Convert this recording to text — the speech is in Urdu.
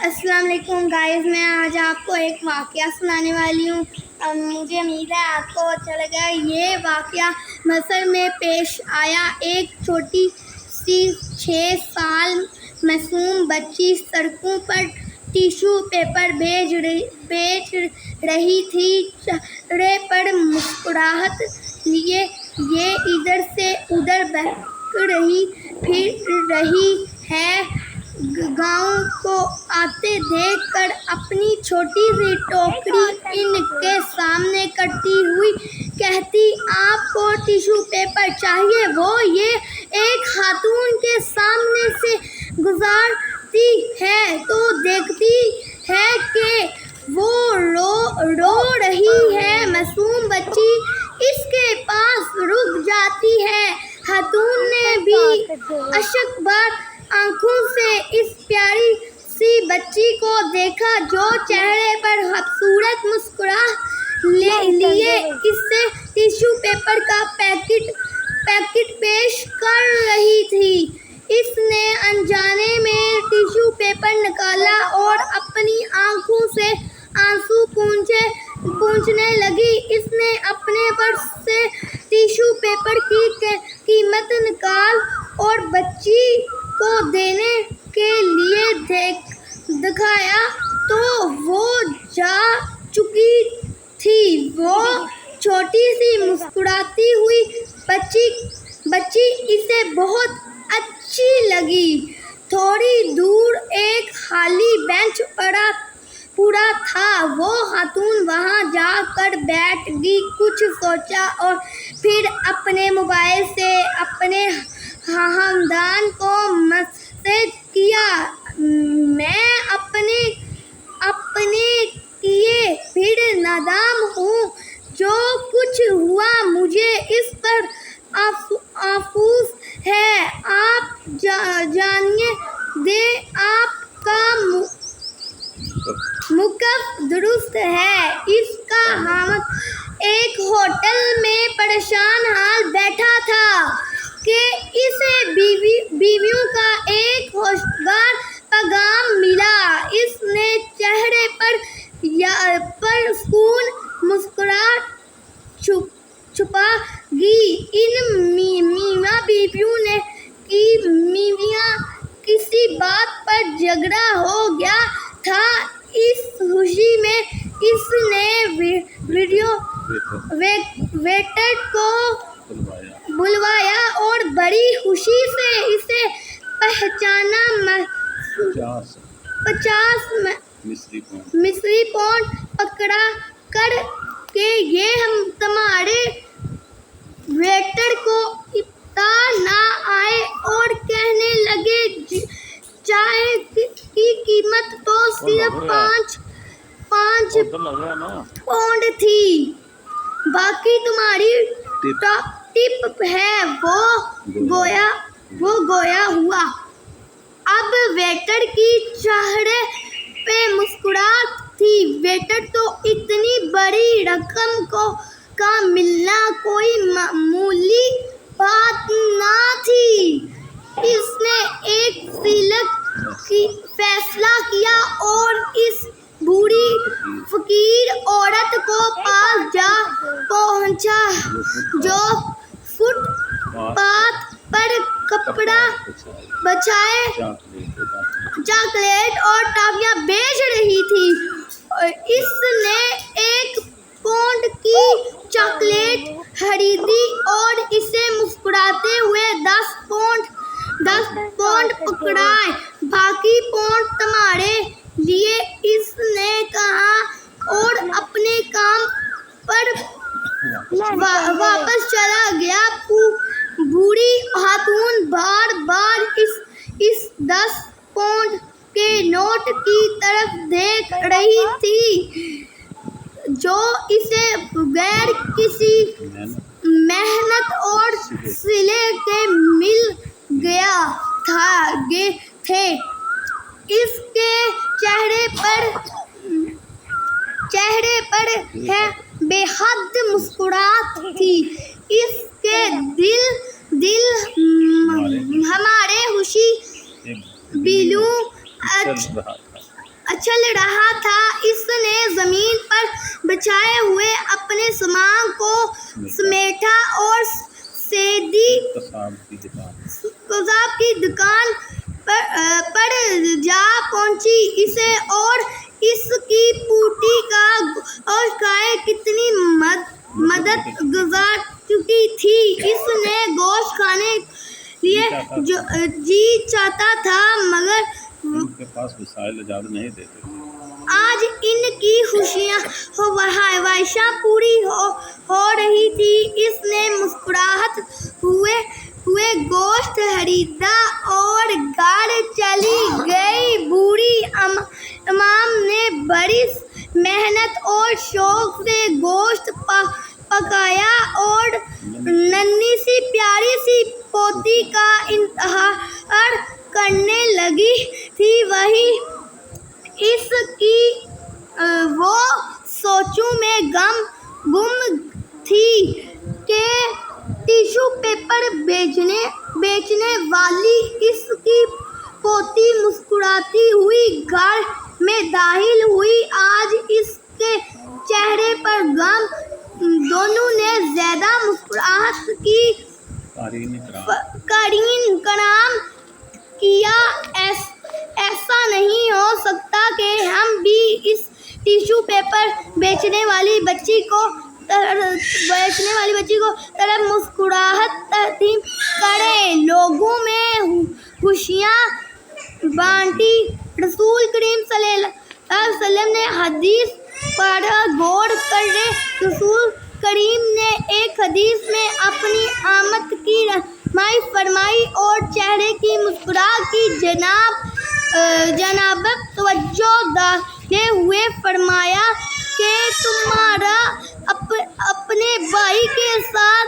السلام علیکم گائز، میں آج آپ کو ایک واقعہ سنانے والی ہوں۔ مجھے امید ہے آپ کو اچھا لگا۔ یہ واقعہ مصر میں پیش آیا۔ ایک چھوٹی سی 6 سال معصوم بچی سڑکوں پر ٹیشو پیپر بیچ رہی تھی۔ چہرے پر مسکراہٹ لیے یہ ادھر سے ادھر بہک رہی پھر رہی ہے۔ گاؤں کو آتے دیکھ کر اپنی چھوٹی سی ٹوکری ان کے سامنے کرتی ہوئی کہتی، آپ کو ٹیشو پیپر چاہیے؟ وہ یہ ایک خاتون کے سامنے سے گزرتی ہے تو دیکھتی ہے کہ وہ رو رہی ہے۔ معصوم بچی اس کے پاس رک جاتی ہے۔ خاتون نے بھی اشک بار آنکھوں سے اس پیاری سی بچی کو دیکھا جو چہرے پر خوبصورت مسکراہٹ لیے اسے ٹیشو پیپر کا پیکٹ پیش کر رہی تھی۔ اس نے انجانے میں ٹیشو پیپر نکالا اور اپنی آنکھوں سے آنسو پوچھنے لگی۔ اس نے اپنے پرس سے ٹیشو پیپر کی قیمت نکالی اور بچی کو دینے کے لیے دکھایا تو وہ جا چکی تھی۔ وہ چھوٹی سی مسکراتی ہوئی بچی اسے بہت اچھی لگی۔ تھوڑی دور ایک خالی بینچ پڑا تھا۔ وہ خاتون وہاں جا کر بیٹھ گئی، کچھ سوچا اور پھر اپنے موبائل سے اپنے خاندان کو میسج کیا، میں اپنے کیے پھر نادام ہوں۔ جو کچھ ہوا مجھے اس پر افسوس ہے۔ آپ جانے دیں، آپ کا موقف درست ہے۔ اس کا خاوند ایک ہوٹل میں پریشان حال بیٹھا تھا کہ اسے بیوی کا ایک خوشگوار پیغام ملا۔ اس نے چہرے پر سکون مسکراہٹ چھپا لی۔ ان میاں بیوی کی کسی بات پر جھگڑا ہو گیا تھا۔ اس خوشی میں اس نے ویٹر کو بلوایا اور بڑی خوشی سے اسے پہنچانا۔ 50 مصری پاؤنڈ پکڑا کر کے یہ تمہارے ویٹر کو اتار نہ آئے اور کہنے لگے، چائے کی قیمت تو صرف 5 پاؤنڈ تھی، باقی تمہاری ٹپ ہے۔ وہ گویا ہوا۔ اب ویٹر کی چہرے پہ مسکراہٹ تھی۔ ویٹر تو اتنی بڑی رقم کا ملنا کوئی معمولی بات نہ تھی۔ اس نے ایک فیصلہ کیا اور اس بوڑھی فقیر عورت کو پاس جا پہنچا جو فٹ پاتھ پر کپڑا بچھائے چاکلیٹ اور ٹافیاں بیچ رہی تھی۔ اس نے 1 پاؤنڈ کی چاکلیٹ خریدی اور اسے مسکراتے ہوئے 10 پاؤنڈ پکڑائے، باقی پاؤنڈ تمہارے لیے، اس نے کہا اور اپنے کام پر واپس چلا گیا۔ بوڑھی خاتون بار بار اس 10 پاؤنڈ کے نوٹ کی طرف دیکھ رہی تھی جو اسے بغیر کسی محنت اور صلے کے مل گئے تھے۔ اس کے چہرے پر بے حد مسکراہٹ تھی۔ اس کے دل ہمارے خوشی بلوں اچھل رہا تھا، اس نے زمین پر بچھائے ہوئے اپنے سامان کو سمیٹا اور سیدھی قصاب کی دکان پر جا پہنچی۔ اسے اور اس کی پوٹی کا گوشت کھائے کتنی مدد گزار چکی تھی۔ اس نے گوشت کھانے لیے جی چاہتا تھا مگر ان کے پاس وسائل اجازت نہیں دیتے تھے۔ آج ان کی خواہشاں پوری ہو رہی تھی۔ اس نے مسکراہٹ ہوئے گوشت خریدا اور گھر چلی گئی۔ بوڑھی امام نے بڑی محنت اور شوق سے گوشت پکایا اور ننھی سی پیاری سی پوتی کا انتظار کرنے لگی تھی۔ اس کی وہ سوچوں میں گم تھی کہ ٹیشو پیپر بیچنے والی اس کی پوتی مسکراتی ہوئی گھر میں داخل ہوئی۔ آج اس کے چہرے پر غم۔ دونوں نے زیادہ مسکراہٹ کی۔ قارئین کرام کیا ایسا نہیں ہو سکتا کہ ہم بھی اس ٹیشو پیپر بیچنے والی بچی کو طرح مسکراہٹ تقسیم کریں، لوگوں میں خوشیاں بانٹیں۔ رسول کریم صلی اللہ علیہ وسلم نے حدیث پر غور کریں۔ رسول کریم نے ایک حدیث میں اپنی آمد کی رہنمائی فرمائی اور چہرے کی مسکراہٹ کی جانب توجہ دلاتے ہوئے فرمایا کہ تمہارا اپنے بھائی کے ساتھ